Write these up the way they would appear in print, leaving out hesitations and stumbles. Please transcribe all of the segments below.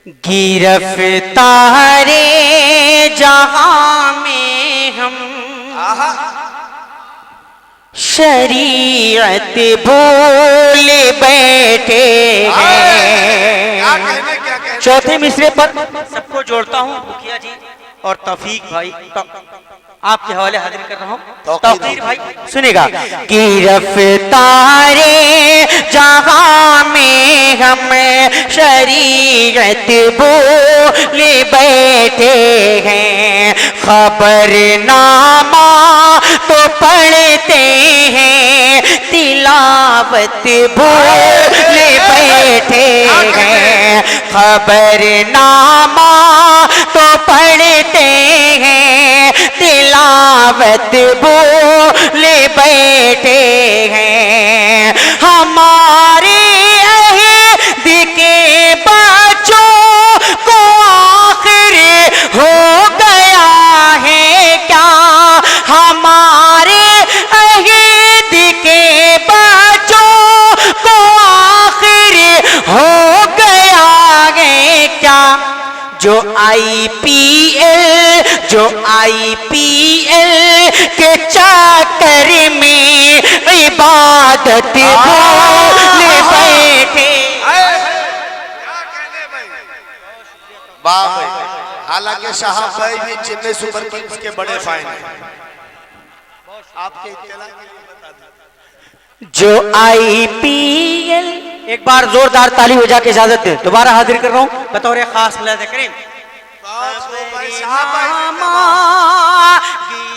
گرفتار جہاں میں ہم شریعت بھول بیٹھے ہیں. چوتھے مصرے پر سب کو جوڑتا ہوں بکیا جی اور توفیق بھائی آپ کے حوالے حاضر کر رہا ہوں. توقیر بھائی سنے گا. گرفتار جہاں میں ہم شریعت بھول بیٹھے ہیں. خبر نامہ تو پڑھتے ہیں تلاوت بھول بیٹھے ہیں. خبر نامہ تو پڑھتے ہیں تلاوت بھول بیٹھے ہیں. ہمارے عہد کے بچوں کو آخر ہو گیا ہے کیا. ہمارے عہد کے بچوں کو آخر ہو گیا ہے کیا. جو آئی پی ایل کے چکر میں عبادت بھول بیٹھے. حالانکہ صاحب بھائی بھی چنئی سپر کنگز کے بڑے فین ہیں. آپ کے اطلاع کے لیے بتا دیں. جو آئی پی ایل ایک بار زوردار تالی ہو جا کے اجازت دیں. دوبارہ حاضر کر رہا ہوں بطور خاص ملاحظہ کریں.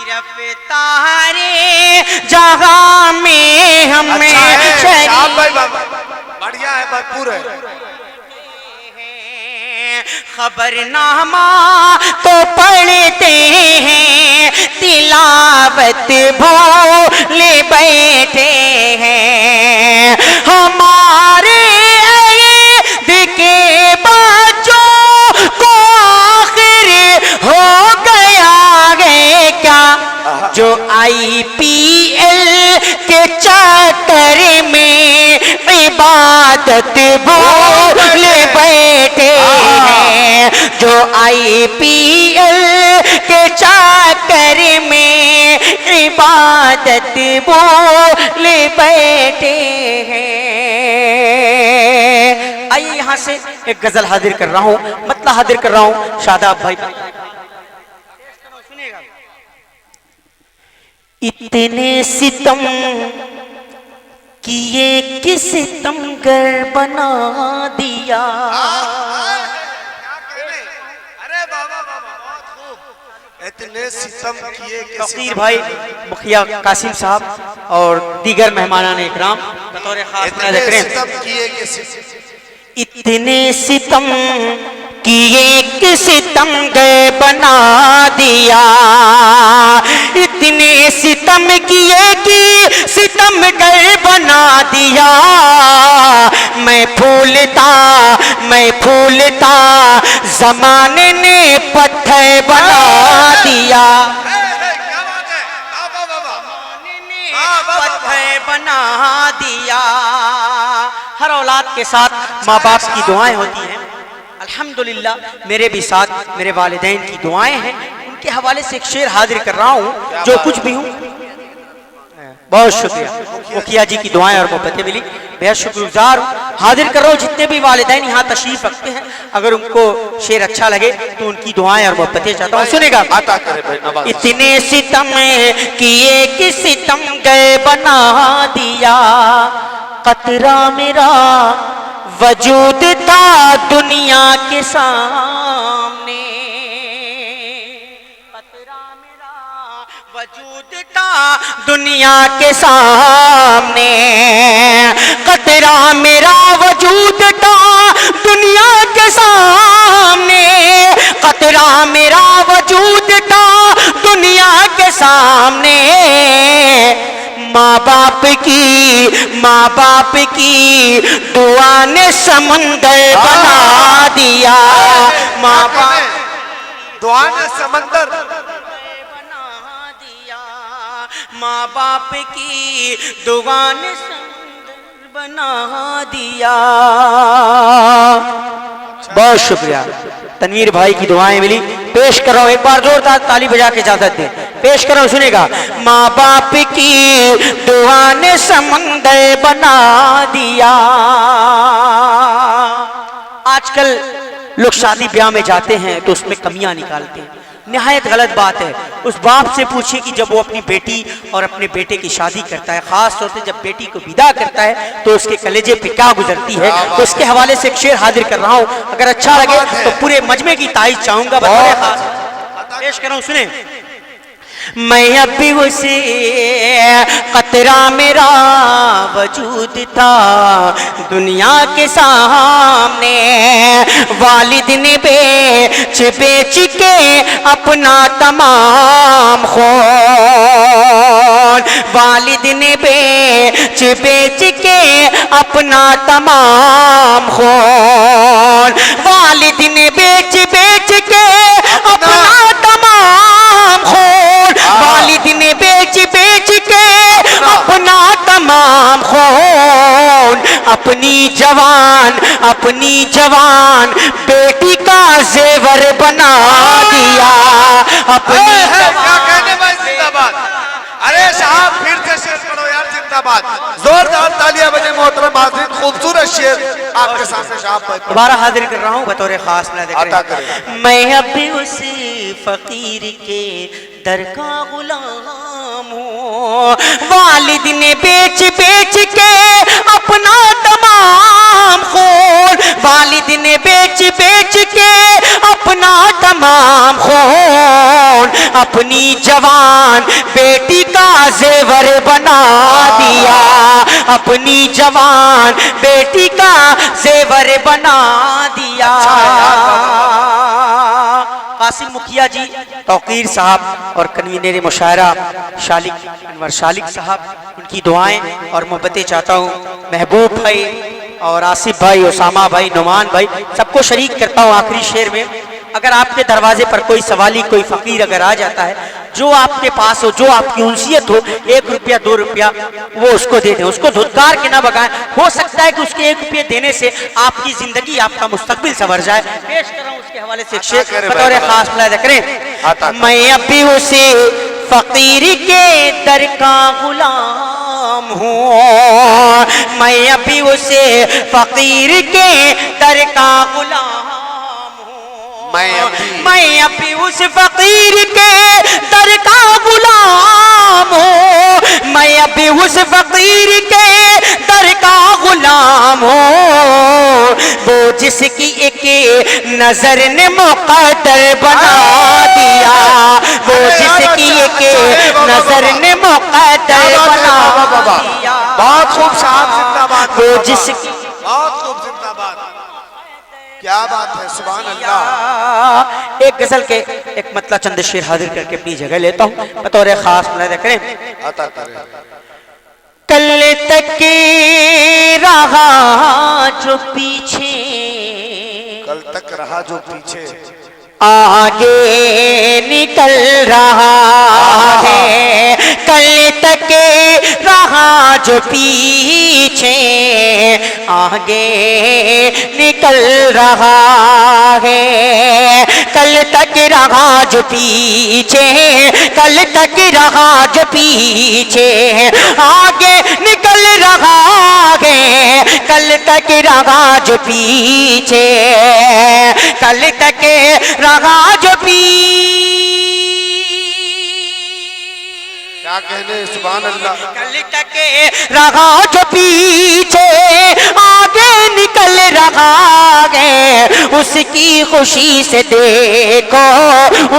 گرفتار جہاں میں ہم بڑھیا ہے بھرپور ہے. خبر نامہ تو پڑھتے ہیں تلاوت بھول بیٹھے ہیں. ہمارے عہد کے بچوں کو آخر ہو گیا ہے کیا. جو آئی پی ایل کے چکر میں عبادت بھول بیٹھے ہیں. جو آئی پی ایل کے چکر میں عبادت بھول بیٹھے ہیں. آئیے یہاں سے ایک غزل حاضر کر رہا ہوں مطلع حاضر کر رہا ہوں شاداب بھائی. اتنے ستم کیے کہ ستم گر بنا دیا. اتنے ستم کیے کہ توقیر بھائی مخیا قاسم صاحب اور دیگر مہمانان اکرام بطور خاص ملاحظہ کریں. اتنے ستم کیے کہ ستم گر بنا دیا. اتنے ستم کیے کہ ستم گر بنا دیا. میں پھولتا زمانے نے پتھر بنا دیا. پتھر بنا دیا. ہر اولاد کے ساتھ ماں باپ کی دعائیں ہوتی ہیں. الحمدللہ میرے بھی ساتھ میرے والدین کی دعائیں ہیں. ان کے حوالے سے ایک شعر حاضر کر رہا ہوں جو کچھ بھی ہوں. بہت شکریہ مکھیا جی کی دعائیں اور محبتیں ملی. بہت شکر گزار ہوں. حاضر کر رہا ہوں جتنے بھی والدین یہاں تشریف رکھتے ہیں اگر ان کو شعر اچھا لگے تو ان کی دعائیں اور محبتیں چاہتا ہوں. سنے گا. اتنے ستم کیے کہ ستم گر بنا دیا. قطرہ میرا وجود تھا دنیا کے سامنے. قطرہ میرا وجود تھا دنیا کے سامنے. قطرہ میرا وجود تھا دنیا کے سامنے. قطرہ میرا وجود تھا دنیا کے سامنے. ماں باپ کی دعا نے سمندر بنا دیا. ماں باپ دعا نے سمندر بنا دیا. ماں باپ کی دعا نے سمندر بنا دیا. بہت شکریہ تنویر بھائی کی دعائیں ملی. پیش کر رہا ہوں ایک بار زوردار تالی بجا کے اجازت دیں. پیش کر رہا ہوں سنے گا. ماں باپ کی دعا نے سمندر بنا دیا. آج کل لوگ شادی بیاہ میں جاتے ہیں تو اس میں کمیاں نکالتے ہیں. نہایت غلط بات ہے. اس باپ سے پوچھیں کہ جب وہ اپنی بیٹی اور اپنے بیٹے کی شادی کرتا ہے, خاص طور سے جب بیٹی کو ودا کرتا ہے, تو اس کے کلیجے پہ کیا گزرتی ہے. تو اس کے حوالے سے ایک شعر حاضر کر رہا ہوں, اگر اچھا لگے تو پورے مجمع کی تائید چاہوں گا. بطور خاص پیش کر رہا ہوں, سنیں. میں اب بھی اسی قطرہ میرا وجود تھا دنیا کے سامنے, والد نے بیچ بیچ کے اپنا تمام خون, والد نے بیچ بیچ کے اپنا تمام خون, والد نے بیچ بیچ کے اپنا تمام خون, والد نے بیچ بیچ کے اپنا تمام خون, اپنی جوان بیٹی کا زیور بنا دیا. اپنی ارے صاحب پھر سے شعر پڑھو یار, زندہ باد. زوردار تالیاں بجے محترم حاضرین, خوبصورت شعر آپ کے سامنے صاحب بھائی دوبارہ حاضر کر رہا ہوں بطور خاص. عطا کریں. میں اب بھی اسی فقیر کے در کا غلام ہوں, والد نے بیچ بیچ کے اپنا تمام خون, والد نے بیچ بیچ کے اپنا تمام خون, اپنی جوان بیٹی کا زیور بنا دیا. اپنی جوان بیٹی کا زیور بنا دیا. قاسم مکھیا جی, توقیر صاحب اور کنوینر مشاعرہ شالق انور شالق صاحب, ان کی دعائیں اور محبتیں چاہتا ہوں. محبوب بھائی اور آصف بھائی, اسامہ بھائی, نعمان بھائی, سب کو شریک کرتا ہوں آخری شعر میں. اگر آپ کے دروازے پر کوئی سوالی, کوئی فقیر اگر آ جاتا ہے, جو آپ کے پاس ہو, جو آپ کی انسیت ہو, 1 روپیہ 2 روپیہ وہ اس کو دے دیں, اس کو دھتکار کے نہ بگائیں. ہو سکتا ہے کہ اس کے 1 روپیہ دینے سے آپ کی زندگی, آپ کا مستقبل سنور جائے. پیش کر رہا ہوں اس کے حوالے سے ایک شعر بطور خاص ملاحظہ کریں. میں اب بھی اسی فقیر کے در کا غلام ہوں, میں اب بھی اسی فقیر کے در کا غلام, میں اب بھی اس فقیر کے در کا غلام ہوں, میں اب بھی اس فقیر کے در کا غلام ہوں, وہ جس کی ایک نظر نے مقدر بنا دیا, وہ جس کی ایک نظر نے مقدر بنا دیا. بہت خوب صاحب, زندہ باد. وہ جس کی بہت خوب, زندہ باد. کیا بات ہے, سبحان اللہ. ایک غزل کے ایک مطلع چند شعر حاضر کر کے اپنی جگہ لیتا ہوں بطور خاص ملاحظہ کریں. عطا کریں. کل تک رہا جو پیچھے, کل تک رہا جو پیچھے, آگے نکل رہا ہے. کل تک رہا جو پیچھے, آگے نکل رہا ہے. کل تک رہا جو پیچھے, کل تک رہا جو پیچھے, آگے نکل رہا ہے. کل تک رہا جو پیچھے, کل تک رہا جو کیا کہنے, سبحان اللہ. کل تک رہا جو پیچھے, آگے نکل رہا ہے. اس کی خوشی سے دیکھو,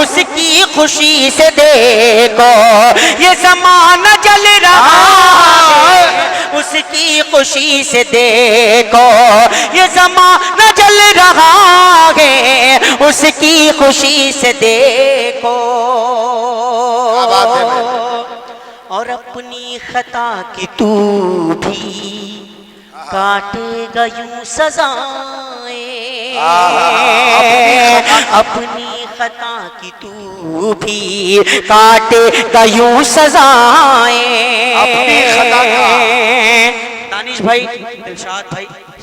اس کی خوشی سے دیکھو, یہ زمانہ جل رہا ہے. اس کی خوشی سے دیکھو, یہ زمانہ جل رہا ہے. اس کی خوشی سے دیکھو, اور اپنی خطا کی تو بھی کاٹے گا یوں سزائیں. اپنی خطا کی تو بھی کاٹے گا یوں سزائیں. اپنی خطا کا. دانش بھائی, دلشاد بھائی,